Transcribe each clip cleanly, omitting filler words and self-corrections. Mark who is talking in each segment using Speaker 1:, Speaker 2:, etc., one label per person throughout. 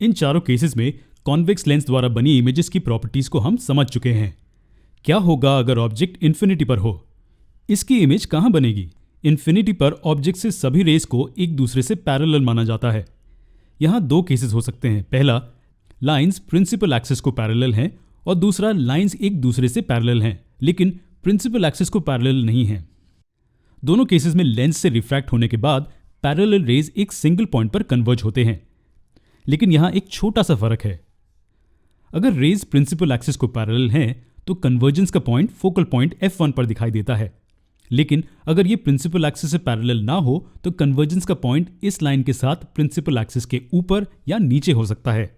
Speaker 1: इन चारों केसेस में convex lens द्वारा बनी इमेजेस की प्रॉपर्टीज को हम समझ चुके हैं। क्या होगा अगर ऑब्जेक्ट इन्फिनिटी पर हो? इसकी इमेज कहाँ बनेगी? इन्फिनिटी पर ऑब्जेक्ट से सभी रेस को एक दूसरे से पैरेलल माना जाता है। यहाँ दो केसेस हो सकते हैं। पहला, लाइंस प्रिंसिपल एक्सिस को पैरेलल हैं, और दूसरा, लाइंस एक दूसरे से पैरेलल हैं लेकिन प्रिंसिपल एक्सिस को पैरेलल नहीं हैं। दोनों केसेस में लेंस से रिफ्रैक्ट होने के बाद पैरेलल रेज एक सिंगल पॉइंट पर कन्वर्ज होते हैं। लेकिन यहाँ एक छोटा सा फर्क है। अगर रेज प्रिंसिपल एक्सिस को पैरेलल हैं तो कन्वर्जेंस का पॉइंट फोकल पॉइंट F1 पर दिखाई देता है। लेकिन अगर ये प्रिंसिपल एक्सिस से पैरेलल ना हो तो कन्वर्जेंस का पॉइंट इस लाइन के साथ प्रिंसिपल एक्सिस के ऊपर या नीचे हो सकता है।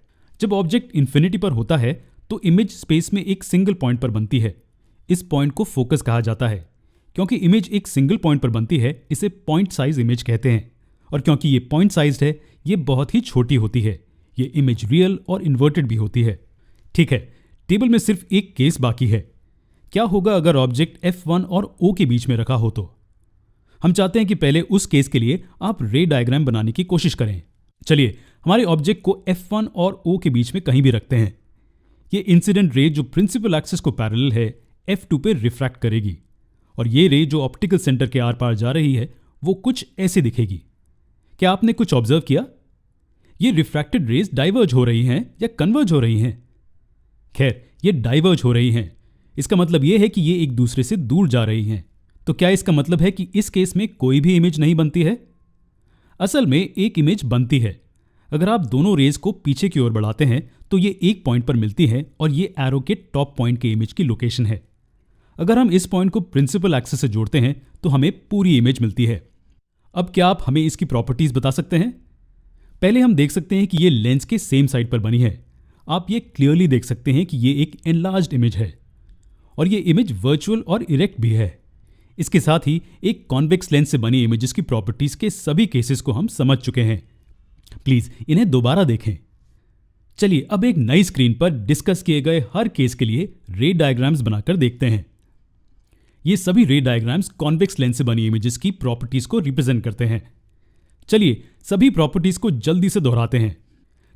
Speaker 1: जब ऑब्जेक्ट इन्फिनिटी पर होता है तो इमेज स्पेस में एक सिंगल पॉइंट पर बनती है। इस पॉइंट को फोकस कहा जाता है। क्योंकि इमेज एक सिंगल पॉइंट पर बनती है, इसे पॉइंट साइज इमेज कहते हैं। और क्योंकि ये पॉइंट साइज्ड है, ये बहुत ही छोटी होती है। ये इमेज रियल और इन्वर्टेड भी होती है। ठीक है, टेबल में सिर्फ एक केस बाकी है। क्या होगा अगर ऑब्जेक्ट F1 और O के बीच में रखा हो? तो हम चाहते हैं कि पहले उस केस के लिए आप रे डायग्राम बनाने की कोशिश करें। चलिए हमारे ऑब्जेक्ट को F1 और O के बीच में कहीं भी रखते हैं। ये इंसिडेंट रे जो प्रिंसिपल एक्सिस को पैरेलल है F2 पे रिफ्रैक्ट करेगी, और ये रे जो ऑप्टिकल सेंटर के आर पार जा रही है वो कुछ ऐसे दिखेगी। क्या आपने कुछ ऑब्जर्व किया? ये रिफ्रैक्टेड रेज डाइवर्ज हो रही हैं या कन्वर्ज हो रही हैं? खैर, ये डाइवर्ज हो रही हैं। इसका मतलब ये है कि ये एक दूसरे से दूर जा रही हैं। तो क्या इसका मतलब है कि इस केस में कोई भी इमेज नहीं बनती है? असल में एक इमेज बनती है। अगर आप दोनों रेज को पीछे की ओर बढ़ाते हैं तो ये एक पॉइंट पर मिलती है, और ये एरो के टॉप पॉइंट के इमेज की लोकेशन है। अगर हम इस पॉइंट को प्रिंसिपल एक्सिस से जोड़ते हैं तो हमें पूरी इमेज मिलती है। अब क्या आप हमें इसकी प्रॉपर्टीज बता सकते हैं? पहले हम देख सकते हैं कि ये लेंस के सेम साइड पर बनी है। आप ये क्लियरली देख सकते हैं कि ये एक एनलार्ज्ड इमेज है, और ये इमेज वर्चुअल और इरेक्ट भी है। इसके साथ ही एक कॉन्वेक्स लेंस से बनी इमेजेस की प्रॉपर्टीज के सभी केसेस को हम समझ चुके हैं। प्लीज इन्हें दोबारा देखें। चलिए अब एक नई स्क्रीन पर डिस्कस किए गए हर केस के लिए रे डायग्राम्स बनाकर देखते हैं। ये सभी रे डायग्राम्स कॉन्वेक्स लेंस से बनी इमेजेस की प्रॉपर्टीज को रिप्रेजेंट करते हैं। चलिए सभी प्रॉपर्टीज को जल्दी से दोहराते हैं।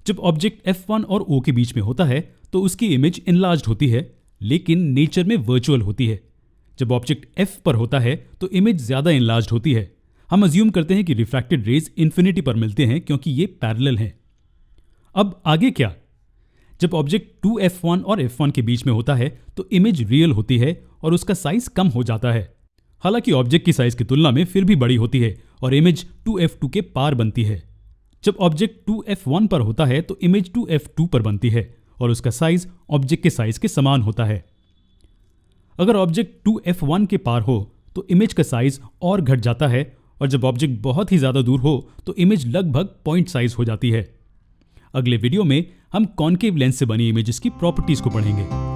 Speaker 1: जब ऑब्जेक्ट F1 और O के बीच में होता है तो उसकी इमेज इनलार्ज्ड होती है, लेकिन नेचर में वर्चुअल होती है। जब ऑब्जेक्ट F पर होता है तो इमेज ज्यादा इनलार्ज्ड होती है। हम अज्यूम करते हैं कि रिफ्रैक्टेड रेज इन्फिनिटी पर मिलते हैं क्योंकि ये पैरेलल हैं। अब आगे क्या? जब ऑब्जेक्ट 2F1 और F1 के बीच में होता है तो इमेज रियल होती है और उसका साइज कम हो जाता है। हालांकि ऑब्जेक्ट की साइज की तुलना में फिर भी बड़ी होती है और इमेज 2F2 के पार बनती है। जब ऑब्जेक्ट 2F1 पर होता है तो इमेज 2F2 पर बनती है और उसका साइज ऑब्जेक्ट के साइज के समान होता है। अगर ऑब्जेक्ट 2F1 के पार हो तो इमेज का साइज और घट जाता है, और जब ऑब्जेक्ट बहुत ही ज्यादा दूर हो तो इमेज लगभग पॉइंट साइज हो जाती है। अगले वीडियो में हम कॉन्केव लेंस से बनी इमेजेस की प्रॉपर्टीज को पढ़ेंगे।